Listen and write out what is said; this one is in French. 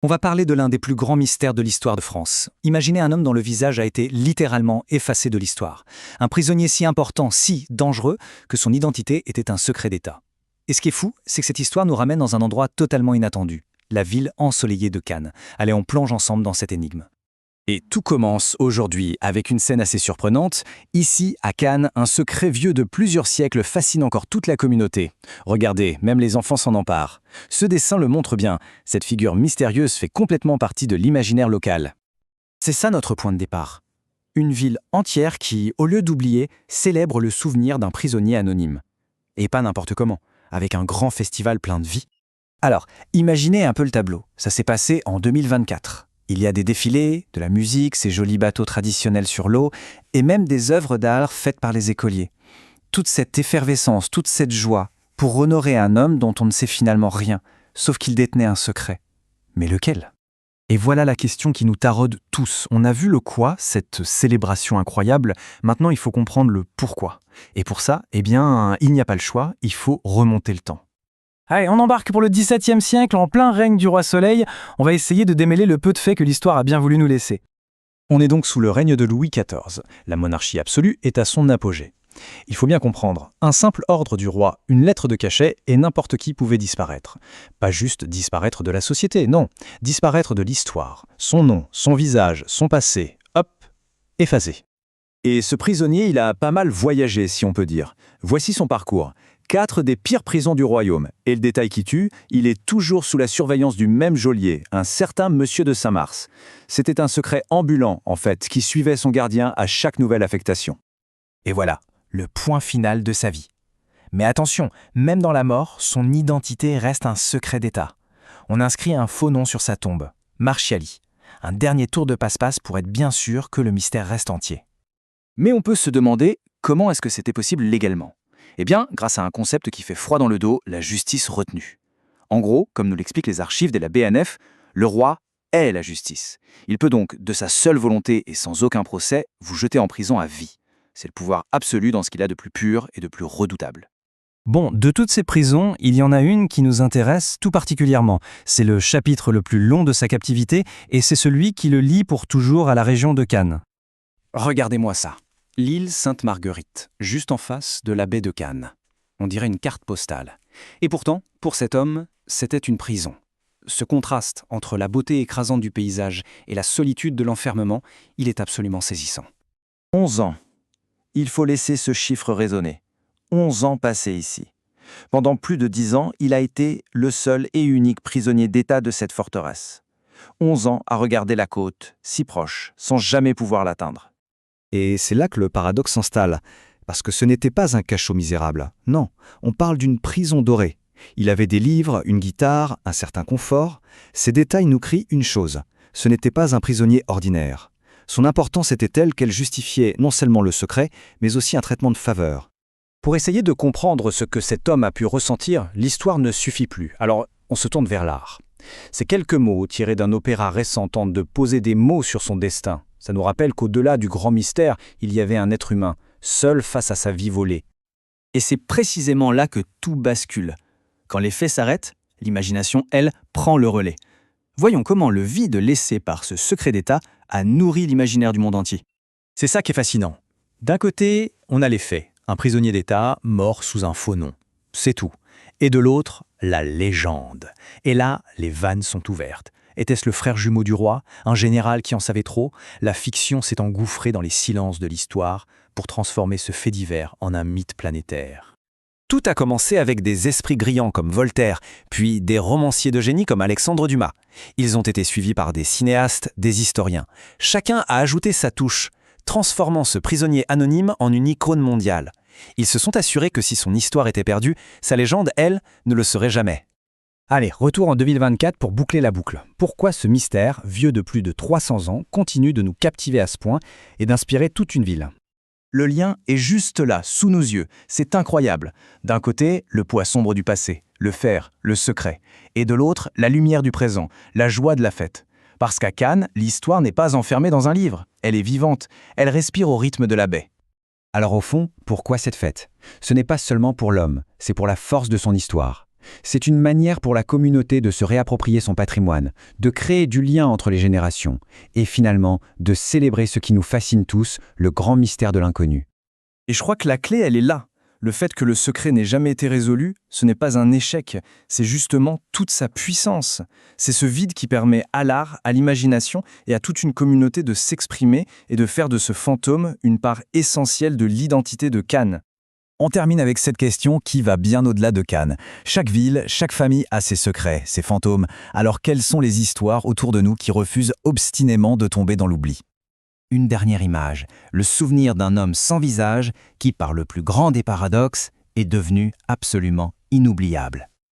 On va parler de l'un des plus grands mystères de l'histoire de France. Imaginez un homme dont le visage a été littéralement effacé de l'histoire. Un prisonnier si important, si dangereux, que son identité était un secret d'État. Et ce qui est fou, c'est que cette histoire nous ramène dans un endroit totalement inattendu, la ville ensoleillée de Cannes. Allez, on plonge ensemble dans cette énigme. Et tout commence aujourd'hui avec une scène assez surprenante. Ici, à Cannes, un secret vieux de plusieurs siècles fascine encore toute la communauté. Regardez, même les enfants s'en emparent. Ce dessin le montre bien. Cette figure mystérieuse fait complètement partie de l'imaginaire local. C'est ça notre point de départ. Une ville entière qui, au lieu d'oublier, célèbre le souvenir d'un prisonnier anonyme. Et pas n'importe comment, avec un grand festival plein de vie. Alors, imaginez un peu le tableau. Ça s'est passé en 2024. Il y a des défilés, de la musique, ces jolis bateaux traditionnels sur l'eau, et même des œuvres d'art faites par les écoliers. Toute cette effervescence, toute cette joie, pour honorer un homme dont on ne sait finalement rien, sauf qu'il détenait un secret. Mais lequel ? Et voilà la question qui nous taraude tous. On a vu le quoi, cette célébration incroyable, maintenant il faut comprendre le pourquoi. Et pour ça, il n'y a pas le choix, il faut remonter le temps. Allez, on embarque pour le XVIIe siècle, en plein règne du roi Soleil. On va essayer de démêler le peu de faits que l'histoire a bien voulu nous laisser. On est donc sous le règne de Louis XIV. La monarchie absolue est à son apogée. Il faut bien comprendre, un simple ordre du roi, une lettre de cachet, et n'importe qui pouvait disparaître. Pas juste disparaître de la société, non. Disparaître de l'histoire. Son nom, son visage, son passé. Hop, effacé. Et ce prisonnier, il a pas mal voyagé, si on peut dire. Voici son parcours. 4 des pires prisons du royaume. Et le détail qui tue, il est toujours sous la surveillance du même geôlier, un certain Monsieur de Saint-Mars. C'était un secret ambulant, en fait, qui suivait son gardien à chaque nouvelle affectation. Et voilà, le point final de sa vie. Mais attention, même dans la mort, son identité reste un secret d'État. On inscrit un faux nom sur sa tombe, Marchiali. Un dernier tour de passe-passe pour être bien sûr que le mystère reste entier. Mais on peut se demander comment est-ce que c'était possible légalement ? Eh bien, grâce à un concept qui fait froid dans le dos, la justice retenue. En gros, comme nous l'expliquent les archives de la BNF, le roi est la justice. Il peut donc, de sa seule volonté et sans aucun procès, vous jeter en prison à vie. C'est le pouvoir absolu dans ce qu'il a de plus pur et de plus redoutable. Bon, de toutes ces prisons, il y en a une qui nous intéresse tout particulièrement. C'est le chapitre le plus long de sa captivité et c'est celui qui le lie pour toujours à la région de Cannes. Regardez-moi ça. L'île Sainte-Marguerite, juste en face de la baie de Cannes. On dirait une carte postale. Et pourtant, pour cet homme, c'était une prison. Ce contraste entre la beauté écrasante du paysage et la solitude de l'enfermement, il est absolument saisissant. 11 ans. Il faut laisser ce chiffre résonner. 11 ans passés ici. Pendant plus de 10 ans, il a été le seul et unique prisonnier d'État de cette forteresse. 11 ans à regarder la côte, si proche, sans jamais pouvoir l'atteindre. Et c'est là que le paradoxe s'installe, parce que ce n'était pas un cachot misérable. Non, on parle d'une prison dorée. Il avait des livres, une guitare, un certain confort. Ces détails nous crient une chose, ce n'était pas un prisonnier ordinaire. Son importance était telle qu'elle justifiait non seulement le secret, mais aussi un traitement de faveur. Pour essayer de comprendre ce que cet homme a pu ressentir, l'histoire ne suffit plus. Alors, on se tourne vers l'art. Ces quelques mots tirés d'un opéra récent tentent de poser des mots sur son destin. Ça nous rappelle qu'au-delà du grand mystère, il y avait un être humain, seul face à sa vie volée. Et c'est précisément là que tout bascule. Quand les faits s'arrêtent, l'imagination, elle, prend le relais. Voyons comment le vide laissé par ce secret d'État a nourri l'imaginaire du monde entier. C'est ça qui est fascinant. D'un côté, on a les faits, un prisonnier d'État mort sous un faux nom. C'est tout. Et de l'autre, la légende. Et là, les vannes sont ouvertes. Était-ce le frère jumeau du roi, un général qui en savait trop ? La fiction s'est engouffrée dans les silences de l'histoire pour transformer ce fait divers en un mythe planétaire. Tout a commencé avec des esprits brillants comme Voltaire, puis des romanciers de génie comme Alexandre Dumas. Ils ont été suivis par des cinéastes, des historiens. Chacun a ajouté sa touche, transformant ce prisonnier anonyme en une icône mondiale. Ils se sont assurés que si son histoire était perdue, sa légende, elle, ne le serait jamais. Allez, retour en 2024 pour boucler la boucle. Pourquoi ce mystère, vieux de plus de 300 ans, continue de nous captiver à ce point et d'inspirer toute une ville ? Le lien est juste là, sous nos yeux. C'est incroyable. D'un côté, le poids sombre du passé, le fer, le secret. Et de l'autre, la lumière du présent, la joie de la fête. Parce qu'à Cannes, l'histoire n'est pas enfermée dans un livre. Elle est vivante. Elle respire au rythme de la baie. Alors au fond, pourquoi cette fête ? Ce n'est pas seulement pour l'homme, c'est pour la force de son histoire. C'est une manière pour la communauté de se réapproprier son patrimoine, de créer du lien entre les générations, et finalement de célébrer ce qui nous fascine tous, le grand mystère de l'inconnu. Et je crois que la clé, elle est là. Le fait que le secret n'ait jamais été résolu, ce n'est pas un échec, c'est justement toute sa puissance. C'est ce vide qui permet à l'art, à l'imagination et à toute une communauté de s'exprimer et de faire de ce fantôme une part essentielle de l'identité de Cannes. On termine avec cette question qui va bien au-delà de Cannes. Chaque ville, chaque famille a ses secrets, ses fantômes. Alors quelles sont les histoires autour de nous qui refusent obstinément de tomber dans l'oubli ? Une dernière image, le souvenir d'un homme sans visage qui, par le plus grand des paradoxes, est devenu absolument inoubliable.